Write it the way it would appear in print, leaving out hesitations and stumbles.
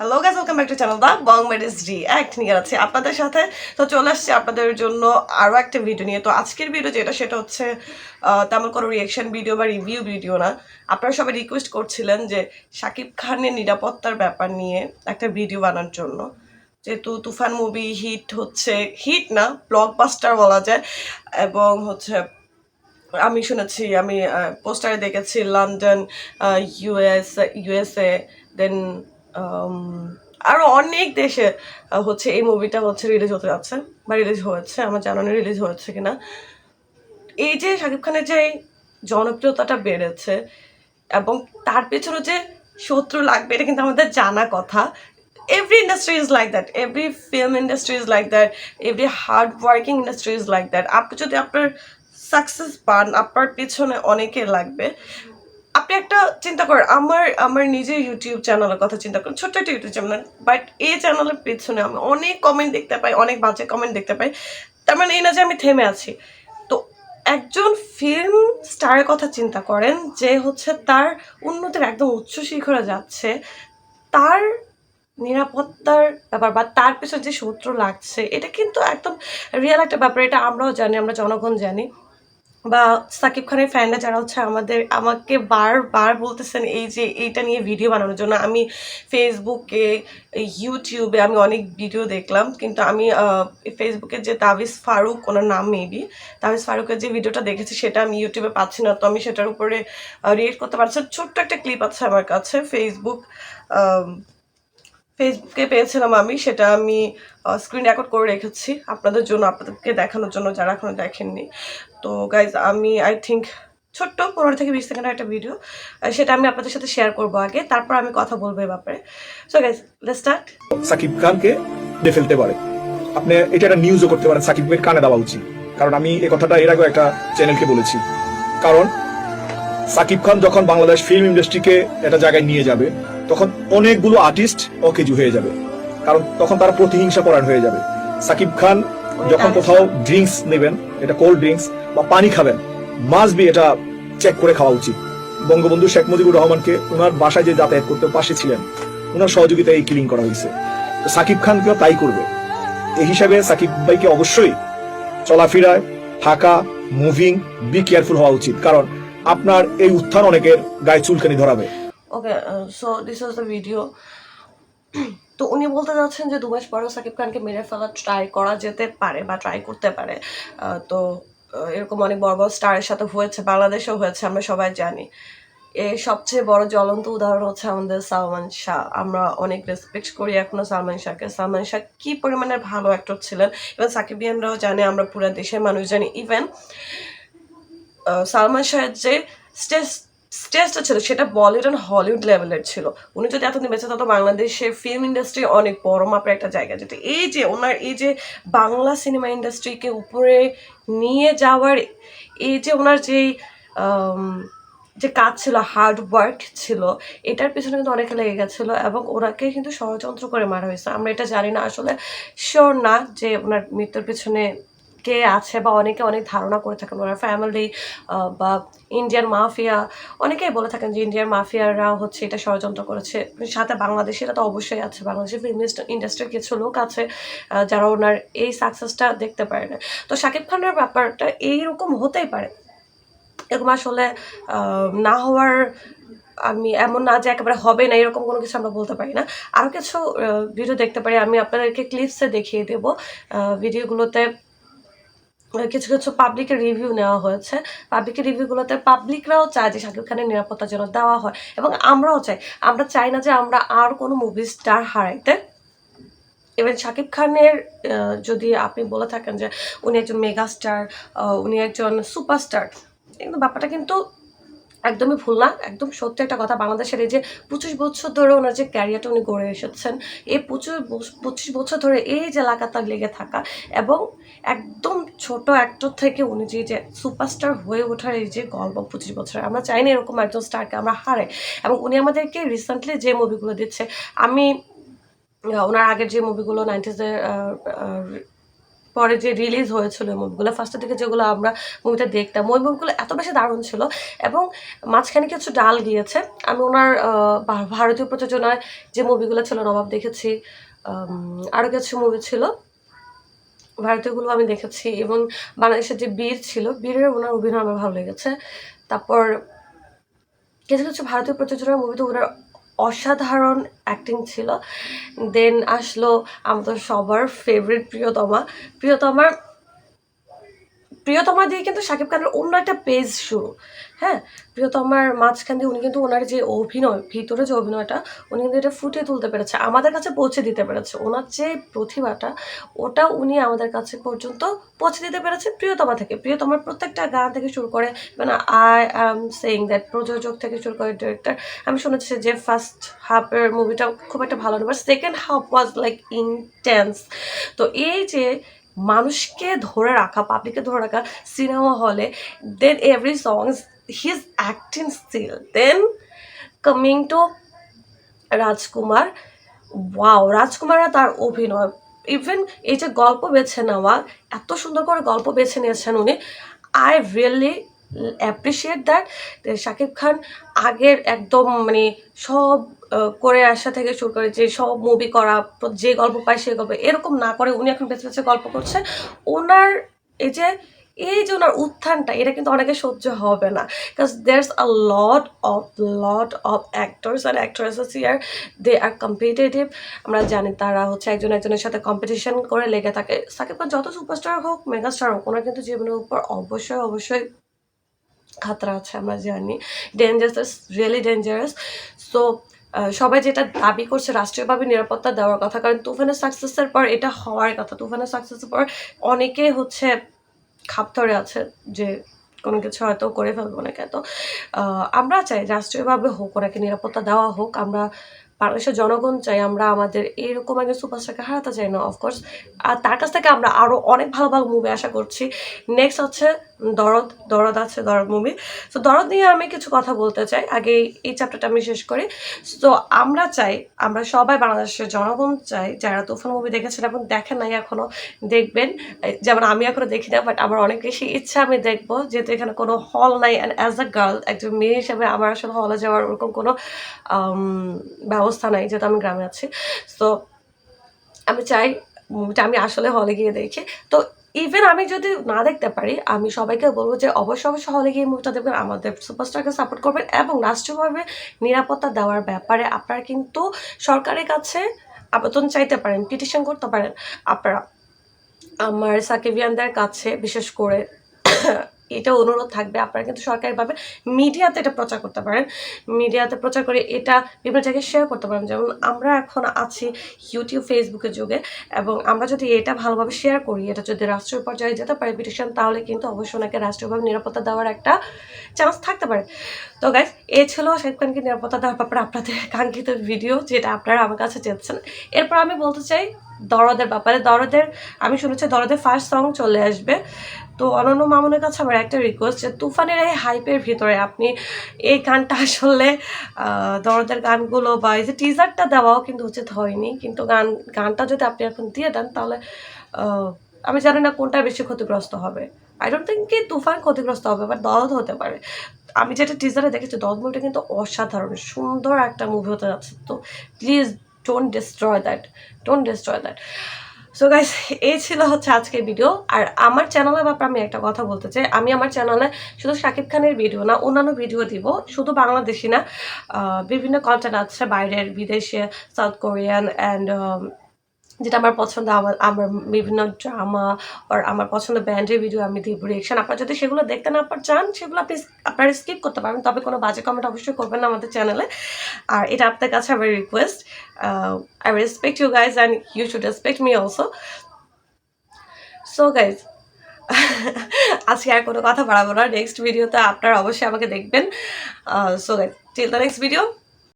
Hello guys, welcome back to channel the bong medics ডি অ্যাক্ট নিয়ে আছে আপনাদের সাথে। তো চলে আসছি আপনাদের জন্য আরও একটা ভিডিও নিয়ে। তো আজকের ভিডিও যেটা সেটা হচ্ছে তেমন কোনো রিয়েকশন ভিডিও বা রিভিউ ভিডিও না। আপনারা সবাই রিকোয়েস্ট করছিলেন যে শাকিব খানের নিরাপত্তার ব্যাপার নিয়ে একটা ভিডিও বানানোর জন্য, যেহেতু তুফান মুভি হিট হচ্ছে, হিট না ব্লকবাস্টার বলা যায়। এবং হচ্ছে আমি শুনেছি, আমি পোস্টারে দেখেছি লন্ডন, ইউএসএ, দেন আরও অনেক দেশে হচ্ছে এই মুভিটা হচ্ছে রিলিজ হতে যাচ্ছে বা রিলিজ হয়েছে, আমার জানা নেই রিলিজ হয়েছে কিনা। এই যে শাকিব খানের যে জনপ্রিয়তাটা বেড়েছে এবং তার পেছনে যে শত্রু লাগবে এটা কিন্তু আমাদের জানা কথা। Every industry is like that, every film industry is like that, every hard working industry is like that. আপনি যদি আপনার সাকসেস পান, আপনার পেছনে অনেকে লাগবে। আপনি একটা চিন্তা করেন, আমার আমার নিজের ইউটিউব চ্যানেলের কথা চিন্তা করেন, ছোট্ট একটা ইউটিউব চ্যানেল, বাট এই চ্যানেলের পেছনে আমি অনেক কমেন্ট দেখতে পাই, অনেক বাজে কমেন্ট দেখতে পাই। তার মানে এই না যে আমি থেমে আছি। তো একজন ফিল্ম স্টারের কথা চিন্তা করেন যে হচ্ছে তার উন্নতির একদম উচ্চ শিখরে যাচ্ছে, তার নিরাপত্তার ব্যাপার বা তার পেছনে যে শত্রু লাগছে এটা কিন্তু একদম রিয়েল একটা ব্যাপার। এটা আমরাও জানি, আমরা জনগণ জানি। বা সাকিব খানের ফ্যানরা যারা হচ্ছে আমাকে বারবার বলতেছেন এই যে এইটা নিয়ে ভিডিও বানানোর জন্য। আমি ফেসবুকে, ইউটিউবে আমি অনেক ভিডিও দেখলাম, কিন্তু আমি ফেসবুকে যে তাবিজ ফারুক, ওনার নাম মেবি, তাবিজ ফারুকের যে ভিডিওটা দেখেছি সেটা আমি ইউটিউবে পাচ্ছি না। তো আমি সেটার উপরে রিয়েক্ট করতে পারছি। ছোট্ট একটা ক্লিপ আছে আমার কাছে, ফেসবুকে পেয়েছিলাম আমি, সেটা আমি স্ক্রিন রেকর্ড করে রেখেছি আপনাদের জন্য, আপনাদেরকে দেখানোর জন্য যারা এখনো দেখেননি। তো গাইজ, আমি আই থিঙ্ক ছোট্ট 15 থেকে 20 সেকেন্ডের একটা ভিডিও, সেটা আমি আপনাদের সাথে শেয়ার করবো আগে, তারপর আমি কথা বলবো এই ব্যাপারে। So guys, let's start. Shakib খানকে দিয়ে ফেলতে পারে, আপনি এটা একটা নিউজও করতে পারেন, সাকিবের কানে দেওয়া উচিত। কারণ আমি এই কথাটা এর আগে একটা চ্যানেলকে বলেছি। কারণ সাকিব খান যখন বাংলাদেশ ফিল্ম ইন্ডাস্ট্রিকে একটা জায়গায় নিয়ে যাবে, তখন অনেকগুলো আর্টিস্ট অকেজু হয়ে যাবে, কারণ তখন তারা প্রতিহিংসা করার হয়ে যাবে। সাকিব খান যখন কোথাও ড্রিঙ্কস নেবেন, এটা কোল্ড ড্রিঙ্কস বা পানি খাবেন, মাস্ট বি এটা চেক করে খাওয়া উচিত। বঙ্গবন্ধু শেখ মুজিবুর রহমানকে ওনার বাসায় যে যাতায়াত করতে পাশে ছিলেন, ওনার সহযোগিতায় এই কিলিং করা হয়েছে। তো সাকিব খানকেও তাই করবে। এই হিসাবে সাকিব ভাইকে অবশ্যই চলাফেরায়, থাকা, মুভিং, বি কেয়ারফুল হওয়া উচিত। কারণ আপনার এই উত্থান অনেকের গায়ে চুলকানি ধরাবে। Okay, so this was the video. তো উনি বলতে যাচ্ছেন যে 2 মাস পরেও সাকিব খানকে মেরে ফেলা ট্রাই করা যেতে পারে বা ট্রাই করতে পারে। তো এরকম অনেক বড় বড় স্টারের সাথে হয়েছে, বাংলাদেশেও হয়েছে, আমরা সবাই জানি। এর সবচেয়ে বড় জ্বলন্ত উদাহরণ হচ্ছে আমাদের সালমান শাহ। আমরা অনেক রেসপেক্ট করি এখনো সালমান শাহকে। সালমান শাহ কি পরিমাণে ভালো অ্যাক্টর ছিলেন, ইভেন সাকিবিয়ানরাও জানে, আমরা পুরো দেশের মানুষ জানি। ইভেন সালমান শাহের যে স্টেজ স্টেজটা ছিল সেটা বলিউড অ্যান্ড হলিউড লেভেলের ছিল। উনি যদি এতদিন বেঁচে থাকতো, বাংলাদেশের ফিল্ম ইন্ডাস্ট্রি অনেক বড় মাপের একটা জায়গা যেত। এই যে ওনার এই যে বাংলা সিনেমা ইন্ডাস্ট্রিকে উপরে নিয়ে যাওয়ার এই যে ওনার যেই যে কাজ ছিল, হার্ড ওয়ার্ক ছিল, এটার পিছনে কিন্তু অনেকে লেগে গেছিলো এবং ওনাকে কিন্তু ষড়যন্ত্র করে মারা হয়েছে। আমরা এটা জানি না, আসলে শিওর না যে ওনার মৃত্যুর পিছনে কে আছে, বা অনেকে অনেক ধারণা করে থাকেন ওনার ফ্যামিলি বা ইন্ডিয়ান মাফিয়া। অনেকেই বলে থাকেন যে ইন্ডিয়ান মাফিয়ারা হচ্ছে এটা ষড়যন্ত্র করেছে। সাথে বাংলাদেশিরা তো অবশ্যই আছে, বাংলাদেশের ফিল্ম ইন্ডাস্ট্রির কিছু লোক আছে যারা ওনার এই সাকসেসটা দেখতে পারে না। তো শাকিব খানের ব্যাপারটা এইরকম হতেই পারে, এরকম আসলে না হওয়ার, আমি এমন না যে একেবারে হবে না এরকম কোনো কিছু আমরা বলতে পারি না। আরও কিছু ভিডিও দেখতে পারি, আমি আপনাদেরকে ক্লিপসে দেখিয়ে দেব। ভিডিওগুলোতে কিছু কিছু পাবলিকের রিভিউ নেওয়া হয়েছে। পাবলিকের রিভিউগুলোতে পাবলিকরাও চায় যে শাকিব খানের নিরাপত্তা যেন দেওয়া হয়, এবং আমরাও চাই। আমরা চাই না যে আমরা আর কোনো মুভি স্টার হারাইতে। ইভেন শাকিব খানের যদি আপনি বলে থাকেন যে উনি একজন মেগা স্টার, উনি একজন সুপারস্টার, কিন্তু ব্যাপারটা কিন্তু একদমই ভুল না, একদম সত্যি একটা কথা। বাংলাদেশের এই যে 25 বছর ধরে ওনার যে ক্যারিয়ারটা উনি গড়ে এসেছেন, এই 25 বছর ধরে এই যে লাগাতার লেগে থাকা, এবং একদম ছোট অ্যাক্টর থেকে উনি যে সুপারস্টার হয়ে ওঠার এই যে গল্প 25 বছরের, আমরা চাই না এরকম একজন স্টারকে আমরা হারাই। এবং উনি আমাদেরকে রিসেন্টলি যে মুভিগুলো দিচ্ছে, আমি ওনার আগের যে মুভিগুলো 90s পরে যে রিলিজ হয়েছিল ওই মুভিগুলো, ফার্স্টের দিকে যেগুলো আমরা মুভিটা দেখতাম, ওই মুভিগুলো এত বেশি দারুণ ছিল। এবং মাঝখানে কিছু ডাল গিয়েছে। আমি ওনার ভারতীয় প্রযোজনায় যে মুভিগুলো ছিল, নবাব দেখেছি, আরও কিছু মুভি ছিল ভারতীয়গুলো আমি দেখেছি, এবং বাংলাদেশের যে বীর ছিল, বীরের ওনার অভিনয় আমার ভালো লেগেছে। তারপর কিছু কিছু ভারতীয় প্রযোজনার মুভিতে ওনার অসাধারণ অ্যাক্টিং ছিল। দেন আসলো আমাদের সবার ফেভারিট প্রিয়তমা দিয়ে কিন্তু শাকিব খানের অন্য একটা পেজ শুরু। হ্যাঁ, প্রিয়তমার মাঝখান দিয়ে উনি কিন্তু ওনার যে অভিনয়, ভিতরে যে অভিনয়টা, উনি কিন্তু এটা ফুটিয়ে তুলতে পেরেছে, আমাদের কাছে পৌঁছে দিতে পেরেছে। ওনার যে প্রতিভাটা, ওটা উনি আমাদের কাছে পর্যন্ত পৌঁছে দিতে পেরেছে প্রিয়তমা থেকে। প্রিয়তমার প্রত্যেকটা গান থেকে শুরু করে, মানে আই অ্যাম সেইং দ্যাট, প্রযোজক থেকে শুরু করে ডিরেক্টর, আমি শুনেছি যে ফার্স্ট হাফের মুভিটা খুব একটা ভালো না, but second half was like intense. তো এই যে মানুষকে ধরে রাখা, পাবলিককে ধরে রাখা সিনেমা হলে, then every songs his acting still, then coming to Rajkumar, wow, রাজকুমাররা তার অভিনয়, ইভেন এই যে গল্প বেছে নেওয়া, এত সুন্দর করে গল্প বেছে নিয়েছেন উনি। I really appreciate that. Shakib Khan আগের একদম মানে সব করে আসা থেকে শুরু করে যে সব মুভি করা, যে গল্প পায় সেই গল্প, এরকম না করে উনি এখন বেছে বেছে গল্প করছে। ওনার এই যে ওনার উত্থানটা, এটা কিন্তু অনেকে সহ্য হবে না, because there's a lot of actors and actresses ইয়ার, দে আর কম্পিটিটিভ। আমরা জানি তারা হচ্ছে একজন একজনের সাথে কম্পিটিশন করে লেগে থাকে। সাকিব খান যত সুপারস্টার হোক, মেগাস্টার হোক, ওনার কিন্তু জীবনের উপর অবশ্যই খাতরা আছে, আমরা জানি। Dangerous, really dangerous. সো সবাই যেটা দাবি করছে রাষ্ট্রীয়ভাবে নিরাপত্তা দেওয়ার কথা, কারণ তুফানের সাকসেসের পর এটা হওয়ার কথা। তুফানের সাকসেসের পর অনেকে হচ্ছে খাপ ধরে আছে যে কোনো কিছু হয়তো করে ফেলবো ওনাকে। তো আমরা চাই রাষ্ট্রীয়ভাবে হোক, ওনাকে নিরাপত্তা দেওয়া হোক। আমরা বাংলাদেশের জনগণ চাই, আমরা আমাদের এরকম একজন সুপারস্টারকে হারাতে চাই না, অফকোর্স। আর তার কাছ থেকে আমরা আরও অনেক ভালো ভালো মুভি আশা করছি। নেক্সট হচ্ছে দরদ আছে, দরদ মুভি। তো দরদ নিয়ে আমি কিছু কথা বলতে চাই, আগে এই চ্যাপ্টারটা আমি শেষ করি। তো আমরা চাই, আমরা সবাই বাংলাদেশের জনগণ চাই, যারা তুফান মুভি দেখেছেন এবং দেখেন নাই এখনও, দেখবেন। যেমন আমি এখনও দেখি না, বাট আমার অনেক বেশি ইচ্ছা আমি দেখবো, যেহেতু এখানে কোনো হল নাই। অ্যান্ড অ্যাজ আ গার্ল, একজন মেয়ে হিসেবে আমার আসলে হলে যাওয়ার ওরকম কোনো ব্যবস্থা নাই, যেহেতু আমি গ্রামে আছি। তো আমি চাই মুভিটা আমি আসলে হলে গিয়ে দেখি। তো ইভেন আমি যদি না দেখতে পারি, আমি সবাইকে বলবো যে অবশ্যই হলে গিয়ে মুভিটা দেখবেন, আমাদের সুপারস্টারকে সাপোর্ট করবেন, এবং রাষ্ট্রীয়ভাবে নিরাপত্তা দেওয়ার ব্যাপারে আপনারা কিন্তু সরকারের কাছে আবেদন চাইতে পারেন, পিটিশন করতে পারেন আপনারা। আমার সাকিবিয়ানদের কাছে বিশেষ করে এটা অনুরোধ থাকবে, আপনারা কিন্তু সরকারিভাবে মিডিয়াতে এটা প্রচার করতে পারেন, মিডিয়াতে প্রচার করে এটা বিভিন্ন জায়গায় শেয়ার করতে পারেন। যেমন আমরা এখন আছি ইউটিউব, ফেসবুকের যুগে, এবং আমরা যদি এটা ভালোভাবে শেয়ার করি, এটা যদি রাষ্ট্রীয় পর্যায়ে যেতে পারে পিটিশন, তাহলে কিন্তু অবশ্যই ওনাকে রাষ্ট্রীয়ভাবে নিরাপত্তা দেওয়ার একটা চান্স থাকতে পারে। তো গাইজ, এই ছিল শাকিব খানকে নিরাপত্তা দেওয়ার ব্যাপারে আপনাদের কাঙ্ক্ষিত ভিডিও, যেটা আপনারা আমার কাছে চেয়েছেন। এরপর আমি বলতে চাই দরদের ব্যাপারে। আমি শুনেছি দরদের ফার্স্ট সং চলে আসবে। তো অনন্য মামুনের কাছে আমার একটা রিকোয়েস্ট, যে তুফানের এই হাইপের ভিতরে আপনি এই গানটা আসলে দরদের গানগুলো বা এই যে টিজারটা দেওয়াও কিন্তু উচিত হয়নি, কিন্তু গানটা যদি আপনি এখন দিয়ে দেন, তাহলে আমি জানি না কোনটা বেশি ক্ষতিগ্রস্ত হবে। আই ডোন্ট থিঙ্ক কি তুফান ক্ষতিগ্রস্ত হবে, বাট দরদ হতে পারে। আমি যেটা টিজারে দেখেছি, দরদ মুভিটা কিন্তু অসাধারণ সুন্দর একটা মুভি হতে যাচ্ছে। তো please don't destroy that. So guys, এই ছিল হচ্ছে আজকের ভিডিও। আর আমার চ্যানেলের ব্যাপারে আমি একটা কথা বলতে চাই, আমি আমার চ্যানেলে শুধু শাকিব খানের ভিডিও না, অন্যান্য ভিডিও দিব, শুধু বাংলাদেশি না, বিভিন্ন কন্টেন্ট আছে বাইরের, বিদেশে, সাউথ কোরিয়ান, অ্যান্ড যেটা আমার পছন্দ, আমার বিভিন্ন ড্রামা আর আমার পছন্দ ব্যান্ডের ভিডিও আমি দিব রিয়েকশন। আপনারা যদি সেগুলো দেখতে না চান, সেগুলো আপনারা স্কিপ করতে পারবেন, তবে কোনো বাজে কমেন্ট অবশ্যই করবেন না আমাদের চ্যানেলে। আর এটা আপনার কাছে আমার request. I respect you guys and you should respect me also. So guys, আজকে আর কোনো কথা বাড়াবো না, নেক্সট ভিডিওতে আপনারা অবশ্যই আমাকে দেখবেন। So guys, till the next video,